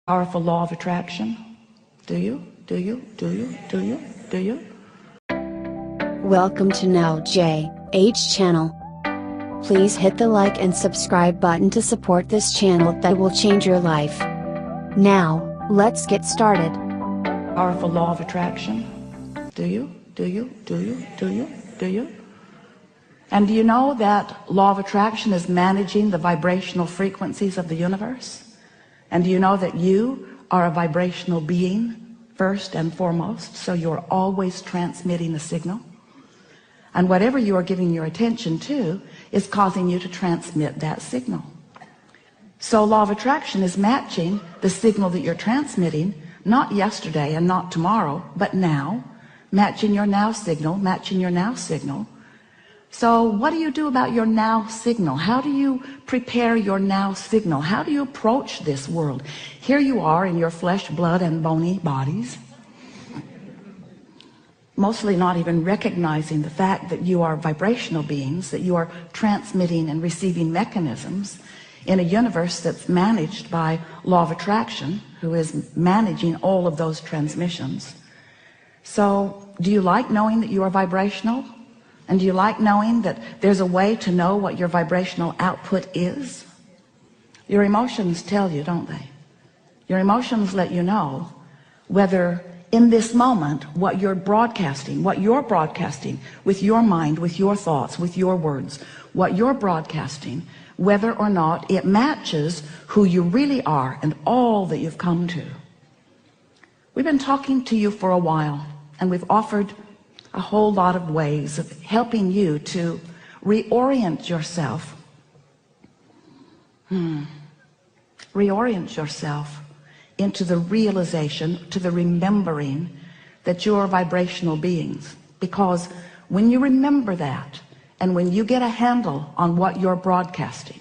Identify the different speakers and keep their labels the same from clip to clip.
Speaker 1: Powerful law of attraction? Do you? Do you? Do you? Do you? Do you?
Speaker 2: Welcome to nowJh channel. Please hit the like and subscribe button to support this channel that will change your life. Now, let's get started.
Speaker 1: Powerful law of attraction? Do you? Do you? Do you? Do you? Do you? And do you know that law of attraction is managing the vibrational frequencies of the universe? And do you know that you are a vibrational being first and foremost? So you're always transmitting a signal. And whatever you are giving your attention to is causing you to transmit that signal. So law of attraction is matching the signal that you're transmitting, not yesterday and not tomorrow, but now, matching your now signal, matching your now signal. So what do you do about your now signal? How do you prepare your now signal? How do you approach this world? Here you are in your flesh, blood, and bony bodies, mostly not even recognizing the fact that you are vibrational beings, that you are transmitting and receiving mechanisms in a universe that's managed by law of attraction, who is managing all of those transmissions. So do you like knowing that you are vibrational? And do you like knowing that there's a way to know what your vibrational output is? Your emotions tell you, don't they? Your emotions let you know whether in this moment what you're broadcasting with your mind, with your thoughts, with your words, what you're broadcasting, whether or not it matches who you really are and all that you've come to. We've been talking to you for a while, and we've offered a whole lot of ways of helping you to reorient yourself. Reorient yourself into the realization, to the remembering that you're vibrational beings. Because when you remember that, and when you get a handle on what you're broadcasting,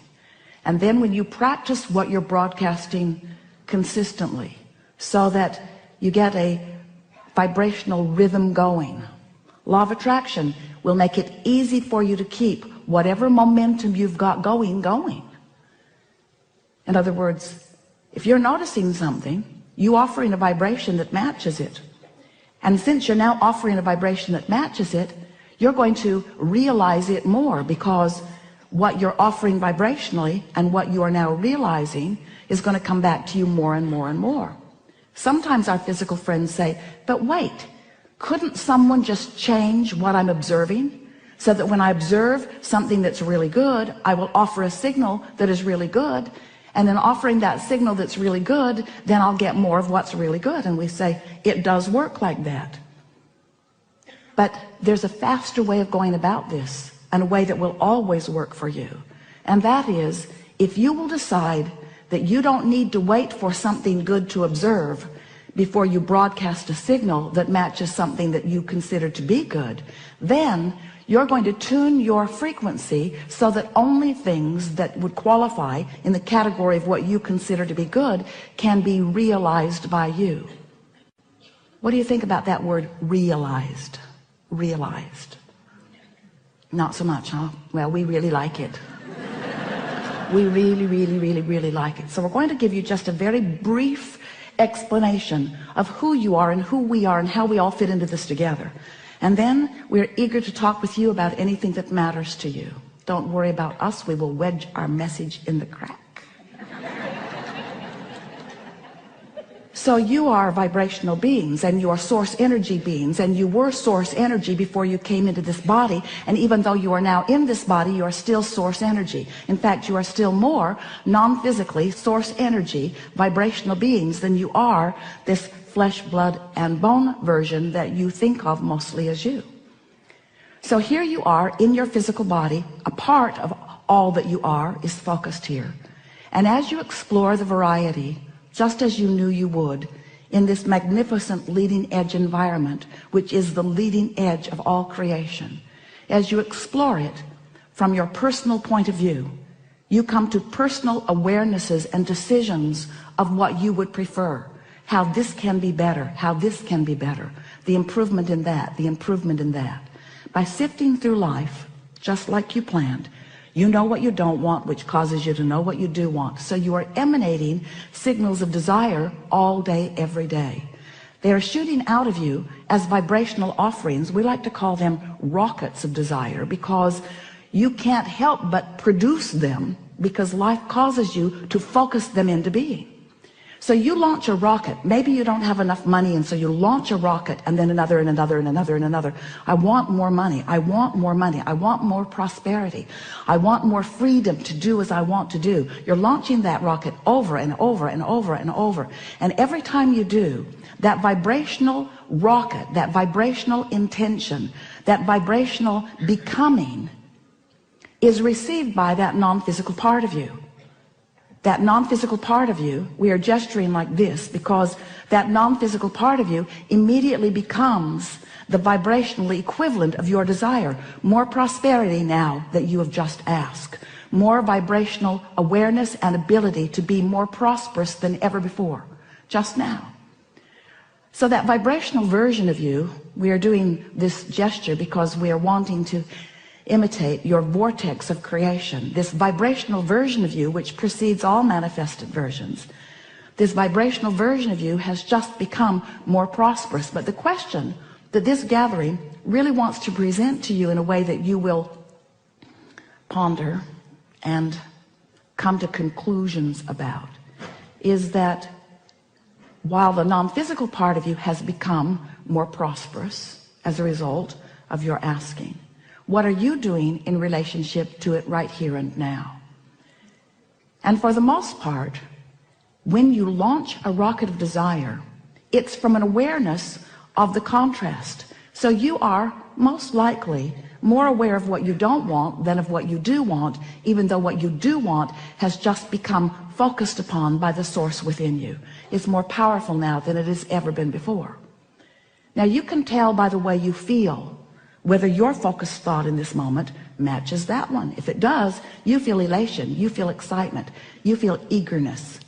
Speaker 1: and then when you practice what you're broadcasting consistently, so that you get a vibrational rhythm going, law of attraction will make it easy for you to keep whatever momentum you've got going. In other words, if you're noticing something, you offering a vibration that matches it. And since you're now offering a vibration that matches it, you're going to realize it more, because what you're offering vibrationally and what you are now realizing is going to come back to you more and more and more. Sometimes our physical friends say, but wait, couldn't someone just change what I'm observing so that when I observe something that's really good, I will offer a signal that is really good, and then offering that signal that's really good, then I'll get more of what's really good. And we say, it does work like that. But there's a faster way of going about this, and a way that will always work for you. And that is, if you will decide that you don't need to wait for something good to observe before you broadcast a signal that matches something that you consider to be good, then you're going to tune your frequency so that only things that would qualify in the category of what you consider to be good can be realized by you. What do you think about that word, realized? Realized. Not so much, huh? Well, we really like it. We really like it. So we're going to give you just a very brief explanation of who you are and who we are and how we all fit into this together. And then we're eager to talk with you about anything that matters to you. Don't worry about us. We will wedge our message in the crack. So you are vibrational beings, and you are source energy beings, and you were source energy before you came into this body. And even though you are now in this body, you are still source energy. In fact, you are still more non-physically source energy vibrational beings than you are this flesh, blood, and bone version that you think of mostly as you. So here you are in your physical body. A part of all that you are is focused here. And as you explore the variety, just as you knew you would, in this magnificent leading edge environment, which is the leading edge of all creation, as you explore it from your personal point of view, you come to personal awarenesses and decisions of what you would prefer, how this can be better, how this can be better, the improvement in that, the improvement in that. By sifting through life, just like you planned, You know what you don't want, which causes you to know what you do want. So you are emanating signals of desire all day, every day. They are shooting out of you as vibrational offerings. We like to call them rockets of desire, because you can't help but produce them, because life causes you to focus them into being. So you launch a rocket. Maybe you don't have enough money, and so you launch a rocket, and then another and another and another and another. I want more money. I want more money. I want more prosperity. I want more freedom to do as I want to do. You're launching that rocket over and over and over and over. And every time you do, that vibrational rocket, that vibrational intention, that vibrational becoming is received by that non-physical part of you. That non-physical part of you, we are gesturing like this because that non-physical part of you immediately becomes the vibrational equivalent of your desire. More prosperity now that you have just asked. More vibrational awareness and ability to be more prosperous than ever before, just now. So that vibrational version of you, we are doing this gesture because we are wanting to imitate your vortex of creation. This vibrational version of you, which precedes all manifested versions, this vibrational version of you has just become more prosperous. But the question that this gathering really wants to present to you in a way that you will ponder and come to conclusions about is that while the non-physical part of you has become more prosperous as a result of your asking, what are you doing in relationship to it right here and now? And for the most part, when you launch a rocket of desire, it's from an awareness of the contrast. So you are most likely more aware of what you don't want than of what you do want, even though what you do want has just become focused upon by the source within you. It's more powerful now than it has ever been before. Now you can tell by the way you feel whether your focused thought in this moment matches that one. If it does, you feel elation, you feel excitement, you feel eagerness,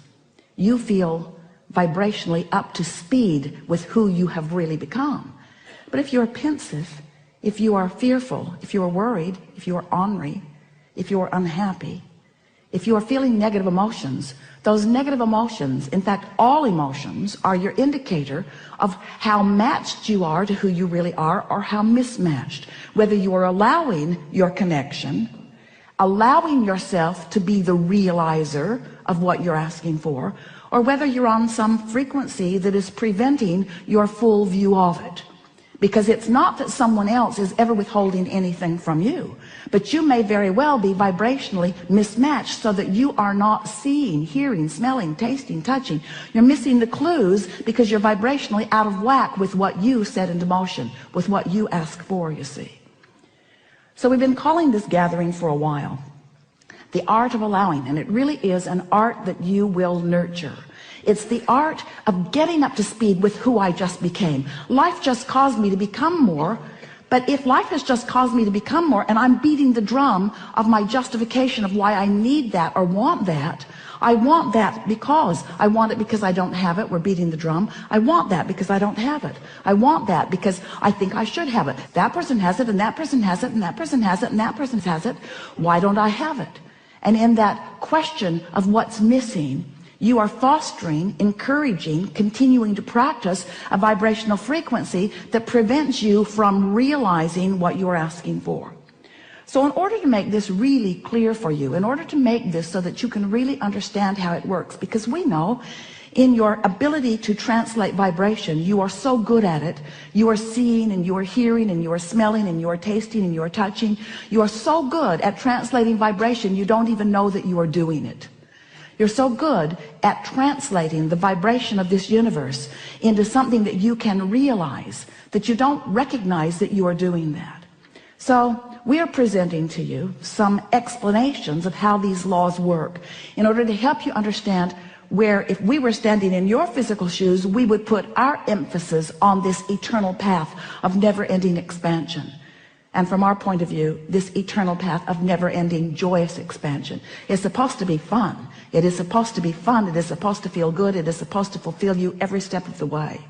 Speaker 1: you feel vibrationally up to speed with who you have really become. But if you're pensive, if you are fearful, if you are worried, if you are ornery, if you are unhappy, if you are feeling negative emotions, those negative emotions, in fact all emotions, are your indicator of how matched you are to who you really are, or how mismatched. Whether you are allowing your connection, allowing yourself to be the realizer of what you're asking for, or whether you're on some frequency that is preventing your full view of it. Because it's not that someone else is ever withholding anything from you, but you may very well be vibrationally mismatched so that you are not seeing, hearing, smelling, tasting, touching. You're missing the clues because you're vibrationally out of whack with what you set into motion, with what you ask for, you see. So we've been calling this gathering for a while the art of allowing, and it really is an art that you will nurture. It's the art of getting up to speed with who I just became. Life just caused me to become more, but if life has just caused me to become more and I'm beating the drum of my justification of why I need that or want that, I want that because I want it because I don't have it. We're beating the drum. I want that because I don't have it. I want that because I think I should have it. That person has it, and that person has it, and that person has it, and that person has it. Why don't I have it? And in that question of what's missing, you are fostering, encouraging, continuing to practice a vibrational frequency that prevents you from realizing what you are asking for. So in order to make this really clear for you, in order to make this so that you can really understand how it works, because we know in your ability to translate vibration, you are so good at it. You are seeing and you are hearing and you are smelling and you are tasting and you are touching. You are so good at translating vibration, you don't even know that you are doing it. You're so good at translating the vibration of this universe into something that you can realize that you don't recognize that you are doing that. So we are presenting to you some explanations of how these laws work in order to help you understand where, if we were standing in your physical shoes, we would put our emphasis on this eternal path of never-ending expansion. And from our point of view, this eternal path of never-ending joyous expansion is supposed to be fun. It is supposed to be fun. It is supposed to feel good. It is supposed to fulfill you every step of the way.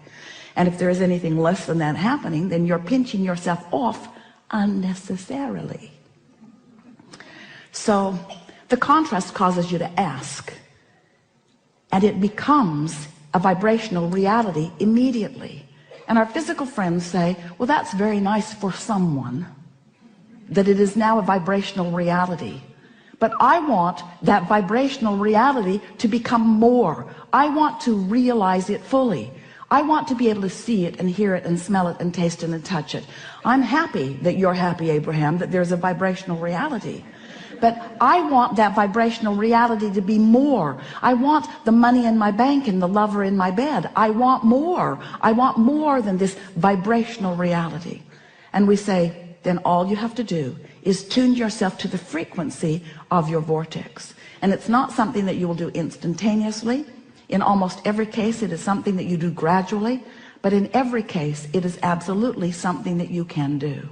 Speaker 1: And if there is anything less than that happening, then you're pinching yourself off unnecessarily. So the contrast causes you to ask, and it becomes a vibrational reality immediately. And our physical friends say, well, that's very nice for someone, that it is now a vibrational reality. But I want that vibrational reality to become more. I want to realize it fully. I want to be able to see it and hear it and smell it and taste it and touch it. I'm happy that you're happy, Abraham, that there's a vibrational reality. But I want that vibrational reality to be more. I want the money in my bank and the lover in my bed. I want more. I want more than this vibrational reality. And we say, then all you have to do is tune yourself to the frequency of your vortex. And it's not something that you will do instantaneously. In almost every case, it is something that you do gradually. But in every case, it is absolutely something that you can do.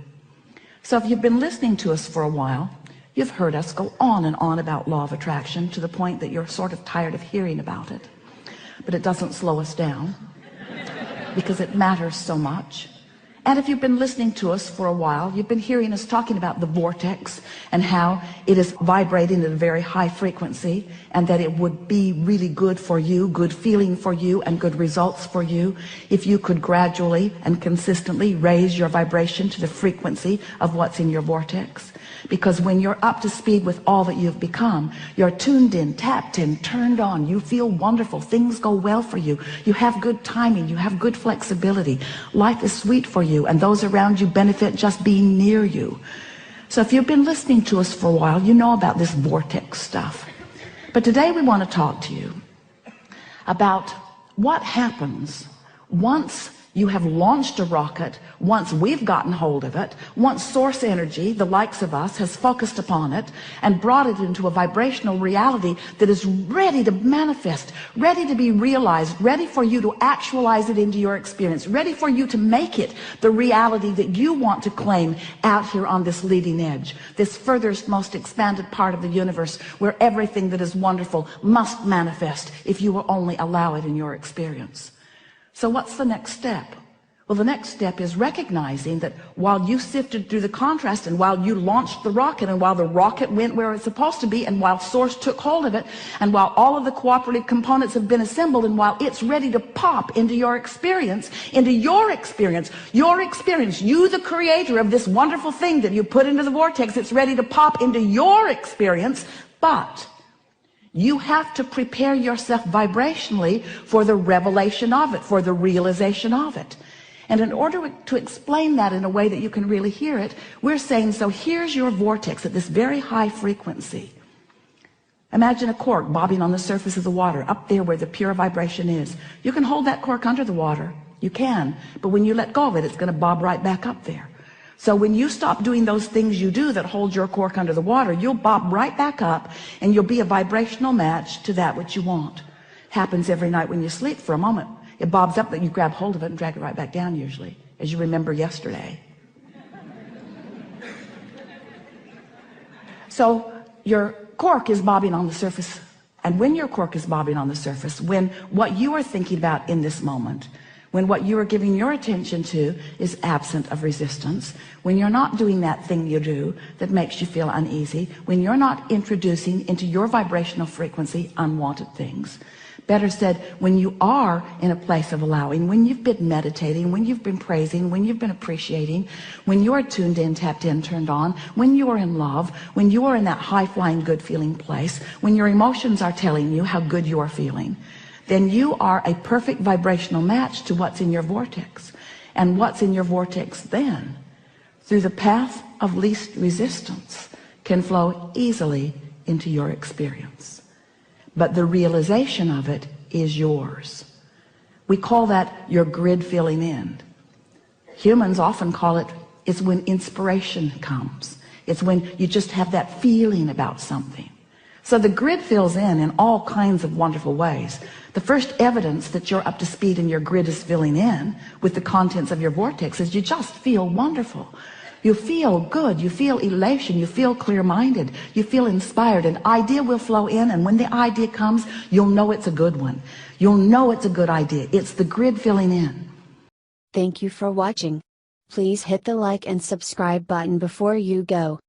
Speaker 1: So if you've been listening to us for a while, you've heard us go on and on about law of attraction to the point that you're sort of tired of hearing about it. But it doesn't slow us down because it matters so much. And if you've been listening to us for a while, you've been hearing us talking about the vortex and how it is vibrating at a very high frequency, and that it would be really good for you, good feeling for you, and good results for you if you could gradually and consistently raise your vibration to the frequency of what's in your vortex. Because when you're up to speed with all that you've become, you're tuned in, tapped in, turned on, you feel wonderful, things go well for you, you have good timing, you have good flexibility, life is sweet for you, and those around you benefit just being near you. So if you've been listening to us for a while, you know about this vortex stuff. But today we want to talk to you about what happens once you have launched a rocket, once we've gotten hold of it, once source energy, the likes of us, has focused upon it and brought it into a vibrational reality that is ready to manifest, ready to be realized, ready for you to actualize it into your experience, ready for you to make it the reality that you want to claim out here on this leading edge, this furthest, most expanded part of the universe where everything that is wonderful must manifest if you will only allow it in your experience. So what's the next step? Well, the next step is recognizing that while you sifted through the contrast, and while you launched the rocket, and while the rocket went where it's supposed to be, and while source took hold of it, and while all of the cooperative components have been assembled, and while it's ready to pop into your experience, you, the creator of this wonderful thing that you put into the vortex, it's ready to pop into your experience, but you have to prepare yourself vibrationally for the revelation of it, for the realization of it. And in order to explain that in a way that you can really hear it, we're saying, so here's your vortex at this very high frequency. Imagine a cork bobbing on the surface of the water, up there where the pure vibration is. You can hold that cork under the water, you can, but when you let go of it, it's going to bob right back up there. So when you stop doing those things you do that hold your cork under the water, you'll bob right back up, and you'll be a vibrational match to that which you want. Happens every night when you sleep for a moment. It bobs up, that you grab hold of it and drag it right back down, usually, as you remember yesterday. So your cork is bobbing on the surface, and when your cork is bobbing on the surface, when what you are thinking about in this moment, when what you are giving your attention to is absent of resistance, when you're not doing that thing you do that makes you feel uneasy, when you're not introducing into your vibrational frequency unwanted things, better said, when you are in a place of allowing, when you've been meditating, when you've been praising, when you've been appreciating, when you're tuned in, tapped in, turned on, when you are in love, when you are in that high-flying good feeling place, when your emotions are telling you how good you are feeling, then you are a perfect vibrational match to what's in your vortex. And what's in your vortex then, through the path of least resistance, can flow easily into your experience. But the realization of it is yours. We call that your grid filling in. Humans often call it, it's when inspiration comes. It's when you just have that feeling about something. So the grid fills in all kinds of wonderful ways. The first evidence that you're up to speed and your grid is filling in with the contents of your vortex is you just feel wonderful. You feel good, you feel elation, you feel clear-minded, you feel inspired. An idea will flow in, and when the idea comes, you'll know it's a good one. You'll know it's a good idea. It's the grid filling in.
Speaker 2: Thank you for watching. Please hit the like and subscribe button before you go.